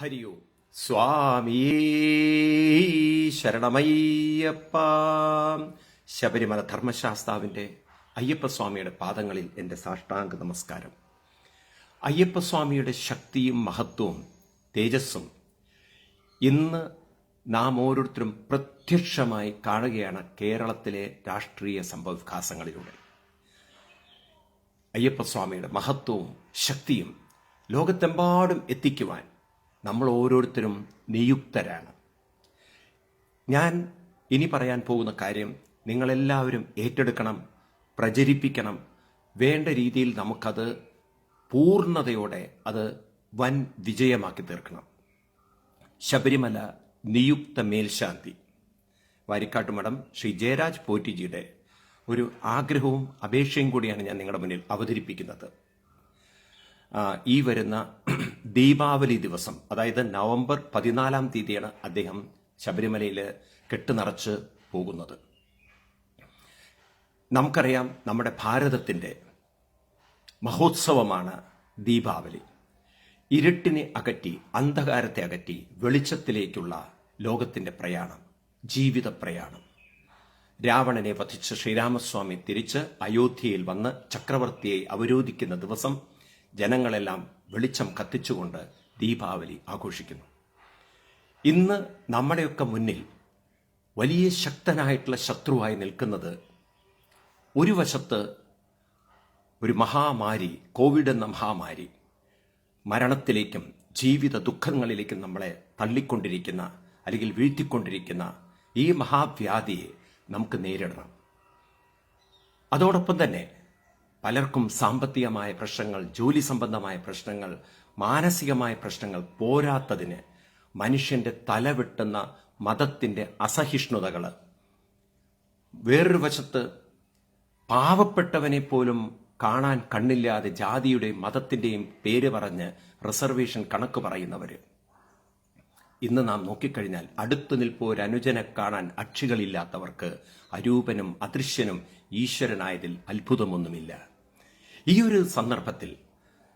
ഹരിയോ സ്വാമിയേ ശരണമയ്യപ്പ. ശബരിമല ധർമ്മശാസ്താവിൻ്റെ അയ്യപ്പസ്വാമിയുടെ പാദങ്ങളിൽ എൻ്റെ സാഷ്ടാംഗ നമസ്കാരം. അയ്യപ്പസ്വാമിയുടെ ശക്തിയും മഹത്വവും തേജസ്സും ഇന്ന് നാം ഓരോരുത്തരും പ്രത്യക്ഷമായി കാണുകയാണ് കേരളത്തിലെ രാഷ്ട്രീയ സംഭവവികാസങ്ങളിലൂടെ. അയ്യപ്പസ്വാമിയുടെ മഹത്വവും ശക്തിയും ലോകത്തെമ്പാടും എത്തിക്കുവാൻ നമ്മൾ ഓരോരുത്തരും നിയുക്തരാണ്. ഞാൻ ഇനി പറയാൻ പോകുന്ന കാര്യം നിങ്ങളെല്ലാവരും ഏറ്റെടുക്കണം, പ്രചരിപ്പിക്കണം. വേണ്ട രീതിയിൽ നമുക്കത് പൂർണ്ണതയോടെ അത് വൻ വിജയമാക്കി തീർക്കണം. ശബരിമല നിയുക്ത മേൽശാന്തി വാരിക്കാട്ടുമഠം ശ്രീ ജയരാജ് പോറ്റിജിയുടെ ഒരു ആഗ്രഹവും അപേക്ഷയും കൂടിയാണ് ഞാൻ നിങ്ങളുടെ മുന്നിൽ അവതരിപ്പിക്കുന്നത്. ഈ വരുന്ന ദീപാവലി ദിവസം, അതായത് നവംബർ 14 തീയതിയാണ് അദ്ദേഹം ശബരിമലയിൽ കെട്ടുനിറച്ച് പോകുന്നത്. നമുക്കറിയാം, നമ്മുടെ ഭാരതത്തിൻ്റെ മഹോത്സവമാണ് ദീപാവലി. ഇരുട്ടിനെ അകറ്റി, അന്ധകാരത്തെ അകറ്റി വെളിച്ചത്തിലേക്കുള്ള ലോകത്തിൻ്റെ പ്രയാണം, ജീവിത പ്രയാണം. രാവണനെ വധിച്ച് ശ്രീരാമസ്വാമി തിരിച്ച് അയോധ്യയിൽ വന്ന് ചക്രവർത്തിയെ അവരോധിക്കുന്ന ദിവസം ജനങ്ങളെല്ലാം വെളിച്ചം കത്തിച്ചുകൊണ്ട് ദീപാവലി ആഘോഷിക്കുന്നു. ഇന്ന് നമ്മുടെയൊക്കെ മുന്നിൽ വലിയ ശക്തനായിട്ടുള്ള ശത്രുവായി നിൽക്കുന്നത് ഒരു വശത്ത് ഒരു മഹാമാരി, കോവിഡ് എന്ന മഹാമാരി മരണത്തിലേക്കും ജീവിത ദുഃഖങ്ങളിലേക്കും നമ്മളെ തള്ളിക്കൊണ്ടിരിക്കുന്ന അല്ലെങ്കിൽ വീഴ്ത്തിക്കൊണ്ടിരിക്കുന്ന ഈ മഹാവ്യാധിയെ നമുക്ക് നേരിടണം. അതോടൊപ്പം തന്നെ പലർക്കും സാമ്പത്തികമായ പ്രശ്നങ്ങൾ, ജോലി സംബന്ധമായ പ്രശ്നങ്ങൾ, മാനസികമായ പ്രശ്നങ്ങൾ പോരാത്തതിന് മനുഷ്യന്റെ തലവെട്ടുന്ന മതത്തിന്റെ അസഹിഷ്ണുതകൾ, വേറൊരു വശത്ത് പാവപ്പെട്ടവനെ പോലും കാണാൻ കണ്ണില്ലാതെ ജാതിയുടെയും മതത്തിന്റെയും പേര് പറഞ്ഞ് റിസർവേഷൻ കണക്ക് പറയുന്നവര്. ഇന്ന് നാം നോക്കിക്കഴിഞ്ഞാൽ അടുത്തു നിൽപ്പോരനുജനെ കാണാൻ അക്ഷികളില്ലാത്തവർക്ക് അരൂപനും അദൃശ്യനും ഈശ്വരനായതിൽ അത്ഭുതമൊന്നുമില്ല. ഈ ഒരു സന്ദർഭത്തിൽ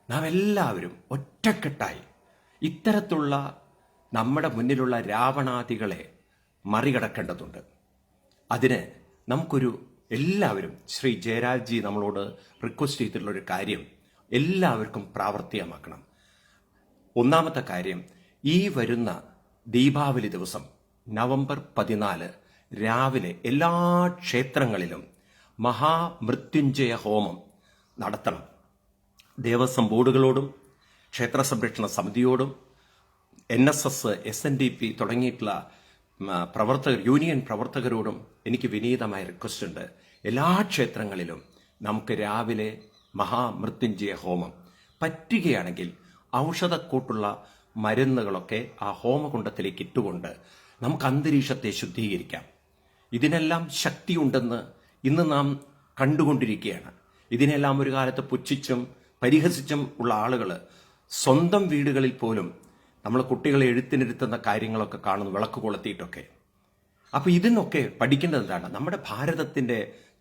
നാം എല്ലാവരും ഒറ്റക്കെട്ടായി ഇത്തരത്തിലുള്ള നമ്മുടെ മുന്നിലുള്ള രാവണാദികളെ മറികടക്കേണ്ടതുണ്ട്. അതിന് നമുക്കൊരു എല്ലാവരും, ശ്രീ ജയരാജ്ജി നമ്മളോട് റിക്വസ്റ്റ് ചെയ്തിട്ടുള്ളൊരു കാര്യം എല്ലാവർക്കും പ്രാവർത്തികമാക്കണം. ഒന്നാമത്തെ കാര്യം, ഈ വരുന്ന ദീപാവലി ദിവസം നവംബർ 14 രാവിലെ എല്ലാ ക്ഷേത്രങ്ങളിലും മഹാമൃത്യുഞ്ജയ ഹോമം നടത്തണം. ദേവസ്വം ബോർഡുകളോടും ക്ഷേത്ര സംരക്ഷണ സമിതിയോടും NSS, SNDP തുടങ്ങിയിട്ടുള്ള പ്രവർത്തകർ, യൂണിയൻ പ്രവർത്തകരോടും എനിക്ക് വിനീതമായ റിക്വസ്റ്റ് ഉണ്ട്. എല്ലാ ക്ഷേത്രങ്ങളിലും നമുക്ക് രാവിലെ മഹാമൃത്യുഞ്ജയ ഹോമം, പറ്റുകയാണെങ്കിൽ ഔഷധക്കൂട്ടുള്ള മരുന്നുകളൊക്കെ ആ ഹോമകുണ്ടത്തിലേക്ക് ഇട്ടുകൊണ്ട് നമുക്ക് അന്തരീക്ഷത്തെ ശുദ്ധീകരിക്കാം. ഇതിനെല്ലാം ശക്തിയുണ്ടെന്ന് ഇന്ന് നാം കണ്ടുകൊണ്ടിരിക്കുകയാണ്. ഇതിനെല്ലാം ഒരു കാലത്ത് പുച്ഛിച്ചും പരിഹസിച്ചും ഉള്ള ആളുകൾ സ്വന്തം വീടുകളിൽ പോലും നമ്മൾ കുട്ടികളെ എഴുത്തിനിരുത്തുന്ന കാര്യങ്ങളൊക്കെ കാണുന്നു, വിളക്ക് കൊളുത്തിയിട്ടൊക്കെ. അപ്പൊ ഇതിനൊക്കെ പഠിക്കേണ്ടത് എന്താണ്? നമ്മുടെ ഭാരതത്തിന്റെ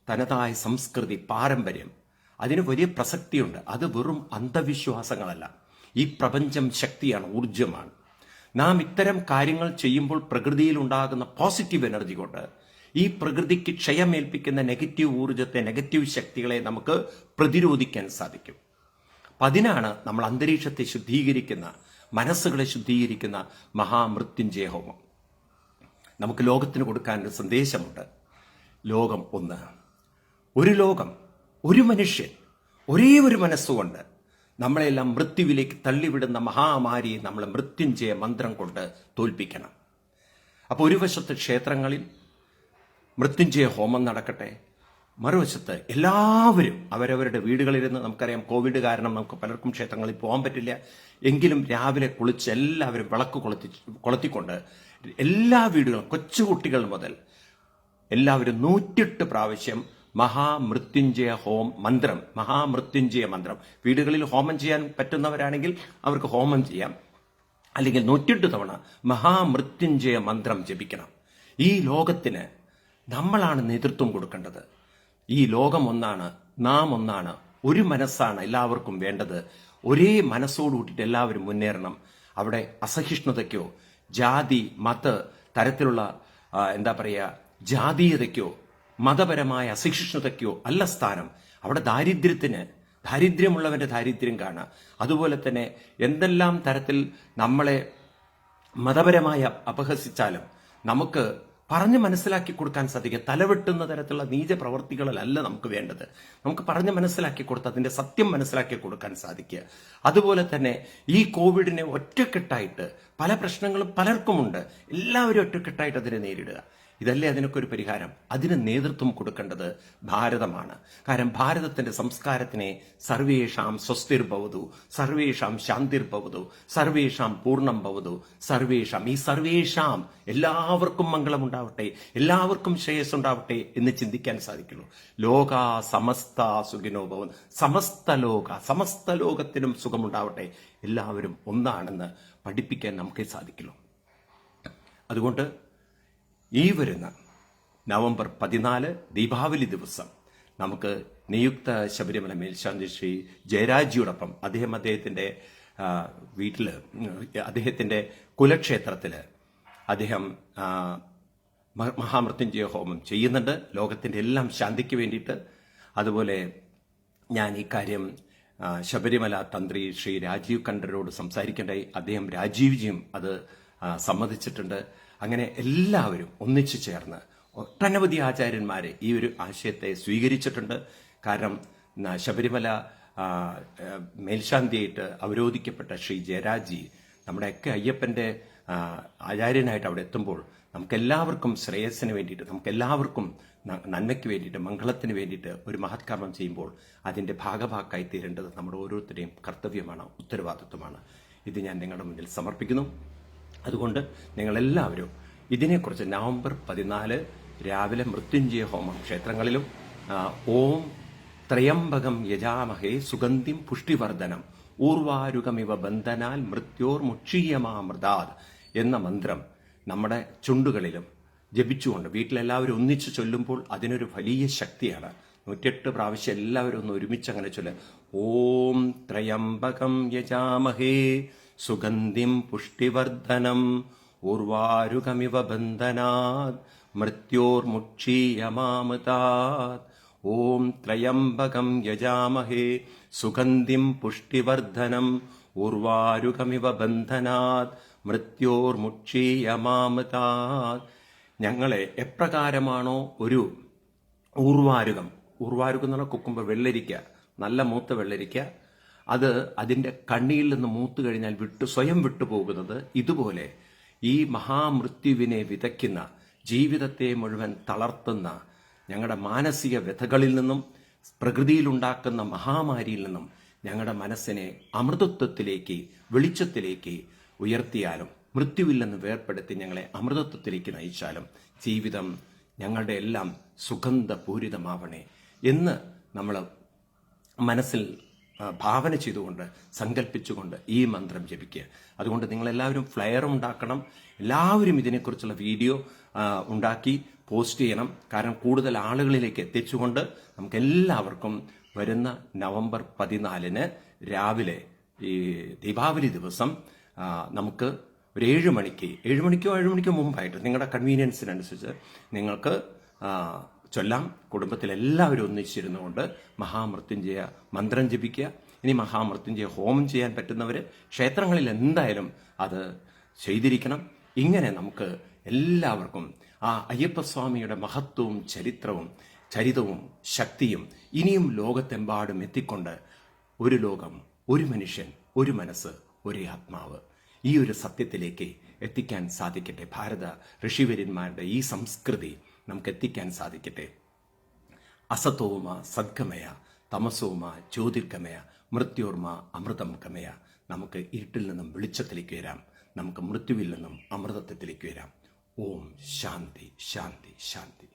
തനതായ സംസ്കൃതി, പാരമ്പര്യം, അതിന് വലിയ പ്രസക്തിയുണ്ട്. അത് വെറും അന്ധവിശ്വാസങ്ങളല്ല. ഈ പ്രപഞ്ചം ശക്തിയാണ്, ഊർജമാണ്. നാം ഇത്തരം കാര്യങ്ങൾ ചെയ്യുമ്പോൾ പ്രകൃതിയിൽ ഉണ്ടാകുന്ന പോസിറ്റീവ് എനർജി കൊണ്ട് ഈ പ്രകൃതിക്ക് ക്ഷയമേൽപ്പിക്കുന്ന നെഗറ്റീവ് ഊർജത്തെ, നെഗറ്റീവ് ശക്തികളെ നമുക്ക് പ്രതിരോധിക്കാൻ സാധിക്കും. അപ്പം അതിനാണ് നമ്മൾ അന്തരീക്ഷത്തെ ശുദ്ധീകരിക്കുന്ന, മനസ്സുകളെ ശുദ്ധീകരിക്കുന്ന മഹാമൃത്യുഞ്ജയ ഹോമം. നമുക്ക് ലോകത്തിന് കൊടുക്കാൻ ഒരു സന്ദേശമുണ്ട്. ലോകം ഒന്ന്, ഒരു ലോകം, ഒരു മനുഷ്യൻ, ഒരേ ഒരു മനസ്സുകൊണ്ട് നമ്മളെല്ലാം മൃത്യുവിലേക്ക് തള്ളിവിടുന്ന മഹാമാരിയെ നമ്മൾ മൃത്യുഞ്ജയ മന്ത്രം കൊണ്ട് തോൽപ്പിക്കണം. അപ്പോൾ ഒരു വശത്ത് ക്ഷേത്രങ്ങളിൽ മൃത്യുഞ്ജയ ഹോമം നടക്കട്ടെ, മറുവശത്ത് എല്ലാവരും അവരവരുടെ വീടുകളിലിരുന്ന്, നമുക്കറിയാം കോവിഡ് കാരണം നമുക്ക് പലർക്കും ക്ഷേത്രങ്ങളിൽ പോകാൻ പറ്റില്ല, എങ്കിലും രാവിലെ കുളിച്ച് എല്ലാവരും വിളക്ക് കൊളുത്തിക്കൊണ്ട് എല്ലാ വീടുകളും, കൊച്ചുകുട്ടികൾ മുതൽ എല്ലാവരും 108 പ്രാവശ്യം മഹാമൃത്യുഞ്ജയ മഹാമൃത്യുഞ്ജയ മന്ത്രം, വീടുകളിൽ ഹോമം ചെയ്യാൻ പറ്റുന്നവരാണെങ്കിൽ അവർക്ക് ഹോമം ചെയ്യാം, അല്ലെങ്കിൽ 108 തവണ മഹാമൃത്യുഞ്ജയ മന്ത്രം ജപിക്കണം. ഈ ലോകത്തിന് നമ്മളാണ് നേതൃത്വം കൊടുക്കേണ്ടത്. ഈ ലോകം ഒന്നാണ്, നാം ഒന്നാണ്, ഒരു മനസ്സാണ് എല്ലാവർക്കും വേണ്ടത്. ഒരേ മനസ്സോടുകൂട്ടിയിട്ട് എല്ലാവരും മുന്നേറണം. അവിടെ അസഹിഷ്ണുതയ്ക്കോ ജാതി മത തരത്തിലുള്ള ജാതീയതയ്ക്കോ മതപരമായ അസഹിഷ്ണുതയ്ക്കോ അല്ല സ്ഥാനം. അവിടെ ദാരിദ്ര്യമുള്ളവന്റെ ദാരിദ്ര്യം കാണുക. അതുപോലെ തന്നെ എന്തെല്ലാം തരത്തിൽ നമ്മളെ മതപരമായി അപഹസിച്ചാലും നമുക്ക് പറഞ്ഞ് മനസ്സിലാക്കി കൊടുക്കാൻ സാധിക്കുക. തലവെട്ടുന്ന തരത്തിലുള്ള നീച പ്രവർത്തികളല്ല നമുക്ക് വേണ്ടത്. നമുക്ക് പറഞ്ഞ് മനസ്സിലാക്കി കൊടുത്ത് അതിന്റെ സത്യം മനസ്സിലാക്കി കൊടുക്കാൻ സാധിക്കുക. അതുപോലെ തന്നെ ഈ കോവിഡിനെ ഒറ്റക്കെട്ടായിട്ട് പല പ്രശ്നങ്ങളും പലർക്കുമുണ്ട്, എല്ലാവരും ഒറ്റക്കെട്ടായിട്ട് അതിനെ നേരിടുക. ഇതല്ലേ അതിനൊക്കെ ഒരു പരിഹാരം? അതിന് നേതൃത്വം കൊടുക്കേണ്ടത് ഭാരതമാണ്. കാരണം ഭാരതത്തിന്റെ സംസ്കാരത്തിനെ സർവേഷാം സ്വസ്തിർഭവതു, സർവേഷാം ശാന്തിർഭവതു, സർവേഷാം പൂർണ്ണം ഭവതു, സർവേഷാം എല്ലാവർക്കും മംഗളമുണ്ടാവട്ടെ, എല്ലാവർക്കും ശ്രേയസ് ഉണ്ടാവട്ടെ എന്ന് ചിന്തിക്കാൻ സാധിക്കുള്ളൂ. ലോക സമസ്ത സുഖിനോ ഭവൻ, സമസ്ത ലോകത്തിനും സുഖമുണ്ടാവട്ടെ, എല്ലാവരും ഒന്നാണെന്ന് പഠിപ്പിക്കാൻ നമുക്കേ സാധിക്കുള്ളൂ. അതുകൊണ്ട് ഈ വരുന്ന നവംബർ 14 ദീപാവലി ദിവസം നമുക്ക് നിയുക്ത ശബരിമല മേൽശാന്തി ശ്രീ ജയരാജിയോടൊപ്പം അദ്ദേഹത്തിന്റെ വീട്ടില്, അദ്ദേഹത്തിന്റെ കുലക്ഷേത്രത്തില് അദ്ദേഹം മഹാമൃത്യുഞ്ജയ ഹോമം ചെയ്യുന്നുണ്ട്, ലോകത്തിന്റെ എല്ലാം ശാന്തിക്ക് വേണ്ടിയിട്ട്. അതുപോലെ ഞാൻ ഈ കാര്യം ശബരിമല തന്ത്രി ശ്രീ രാജീവ് കണ്ഠരോട് സംസാരിക്കേണ്ടായി. അദ്ദേഹം രാജീവ്ജിയും അത് സമ്മതിച്ചിട്ടുണ്ട്. അങ്ങനെ എല്ലാവരും ഒന്നിച്ചു ചേർന്ന് ഒട്ടനവധി ആചാര്യന്മാരെ ഈ ഒരു ആശയത്തെ സ്വീകരിച്ചിട്ടുണ്ട്. കാരണം ശബരിമല മേൽശാന്തിയായിട്ട് അവരോധിക്കപ്പെട്ട ശ്രീ ജയരാജി നമ്മുടെയൊക്കെ അയ്യപ്പന്റെ ആചാര്യനായിട്ട് അവിടെ എത്തുമ്പോൾ നമുക്കെല്ലാവർക്കും ശ്രേയസ്സിന് വേണ്ടിയിട്ട്, നമുക്കെല്ലാവർക്കും നന്മയ്ക്ക് വേണ്ടിയിട്ട്, മംഗളത്തിന് വേണ്ടിയിട്ട് ഒരു മഹത്കർമ്മം ചെയ്യുമ്പോൾ അതിന്റെ ഭാഗഭാക്കായി തീരേണ്ടത് നമ്മുടെ ഓരോരുത്തരുടെയും കർത്തവ്യമാണ്, ഉത്തരവാദിത്വമാണ്. ഇത് ഞാൻ നിങ്ങളുടെ മുന്നിൽ സമർപ്പിക്കുന്നു. അതുകൊണ്ട് നിങ്ങളെല്ലാവരും ഇതിനെക്കുറിച്ച് നവംബർ 14 രാവിലെ മൃത്യുഞ്ജയ ഹോമം ക്ഷേത്രങ്ങളിലും ഓം ത്രയംബകം യജാമഹേ സുഗന്ധിം പുഷ്ടിവർദ്ധനം ഊർവാരുകമിവ ബന്ധനാൽ മൃത്യോർ മുക്ഷീയമാമൃതാത് എന്ന മന്ത്രം നമ്മുടെ ചുണ്ടുകളിലും ജപിച്ചുകൊണ്ട് വീട്ടിലെല്ലാവരും ഒന്നിച്ചു ചൊല്ലുമ്പോൾ അതിനൊരു വലിയ ശക്തിയാണ്. 108 പ്രാവശ്യം എല്ലാവരും ഒന്ന് ഒരുമിച്ച് അങ്ങനെ ചൊല്ലുക. ഓം ത്രയംബകം യജാമഹേ സുഗന്ധിം പുഷ്ടിവർദ്ധനം ഊർവാരുകമിവ ബന്ധനാത് മൃത്യോർമുക്ഷീയമാമൃതാത്. ഓം ത്രയംബകം യജാമഹേ സുഗന്ധിം പുഷ്ടിവർദ്ധനം ഊർവാരുകമിവ ബന്ധനാത് മൃത്യോർമുക്ഷീയമാമൃതാത്. ഞങ്ങളെ എപ്രകാരമാണോ ഒരു ഊർവാരുകം എന്ന് പറഞ്ഞാൽ കുക്കുമ്പോൾ വെള്ളരിക്ക, നല്ല മൂത്ത വെള്ളരിക്ക, അത് അതിന്റെ കണ്ണിയിൽ നിന്ന് മൂത്തു കഴിഞ്ഞാൽ സ്വയം വിട്ടുപോകുന്നത്, ഇതുപോലെ ഈ മഹാമൃത്യുവിനെ വിതയ്ക്കുന്ന, ജീവിതത്തെ മുഴുവൻ തളർത്തുന്ന ഞങ്ങളുടെ മാനസിക വ്യഥകളിൽ നിന്നും പ്രകൃതിയിലുണ്ടാക്കുന്ന മഹാമാരിയിൽ നിന്നും ഞങ്ങളുടെ മനസ്സിനെ അമൃതത്വത്തിലേക്ക്, വെളിച്ചത്തിലേക്ക് ഉയർത്തിയാലും, മൃത്യുവിൽ നിന്ന് വേർപ്പെടുത്തി ഞങ്ങളെ അമൃതത്വത്തിലേക്ക് നയിച്ചാലും ജീവിതം ഞങ്ങളുടെ എല്ലാം സുഗന്ധപൂരിതമാവണേ എന്ന് നമ്മൾ മനസ്സിൽ ഭാവന ചെയ്തുകൊണ്ട്, സങ്കല്പിച്ചുകൊണ്ട് ഈ മന്ത്രം ജപിക്കുക. അതുകൊണ്ട് നിങ്ങളെല്ലാവരും ഫ്ലയർ ഉണ്ടാക്കണം, എല്ലാവരും ഇതിനെക്കുറിച്ചുള്ള വീഡിയോ ഉണ്ടാക്കി പോസ്റ്റ് ചെയ്യണം. കാരണം കൂടുതൽ ആളുകളിലേക്ക് എത്തിച്ചുകൊണ്ട് നമുക്കെല്ലാവർക്കും വരുന്ന നവംബർ 14 രാവിലെ ഈ ദീപാവലി ദിവസം നമുക്ക് ഒരു 7 മണിക്കോ മുമ്പായിട്ട് നിങ്ങളുടെ കൺവീനിയൻസിനനുസരിച്ച് നിങ്ങൾക്ക് ചൊല്ലാം. കുടുംബത്തിലെല്ലാവരും ഒന്നിച്ചിരുന്നുകൊണ്ട് മഹാമൃത്യുഞ്ജയ മന്ത്രം ജപിക്കുക. ഇനി മഹാമൃത്യുഞ്ജയ ഹോമം ചെയ്യാൻ പറ്റുന്നവർ ക്ഷേത്രങ്ങളിൽ എന്തായാലും അത് ചെയ്തിരിക്കണം. ഇങ്ങനെ നമുക്ക് എല്ലാവർക്കും ആ അയ്യപ്പസ്വാമിയുടെ മഹത്വവും ചരിതവും ശക്തിയും ഇനിയും ലോകത്തെമ്പാടും എത്തിക്കൊണ്ട് ഒരു ലോകം, ഒരു മനുഷ്യൻ, ഒരു മനസ്സ്, ഒരു ആത്മാവ്, ഈ ഒരു സത്യത്തിലേക്ക് എത്തിക്കാൻ സാധിക്കട്ടെ. ഭാരത ഋഷിവര്യന്മാരുടെ ഈ സംസ്കൃതി നമുക്ക് എത്തിക്കാൻ സാധിക്കട്ടെ. അസതോമ സദ്ഗമയ, തമസോമ ജ്യോതിർഗമയ, മൃത്യോർമ അമൃതം ഗമയ. നമുക്ക് ഇരുട്ടിൽ നിന്നും വെളിച്ചത്തിലേക്ക് വരാം, നമുക്ക് മൃത്യുവിൽ നിന്നും അമൃതത്വത്തിലേക്ക് വരാം. ഓം ശാന്തി ശാന്തി ശാന്തി.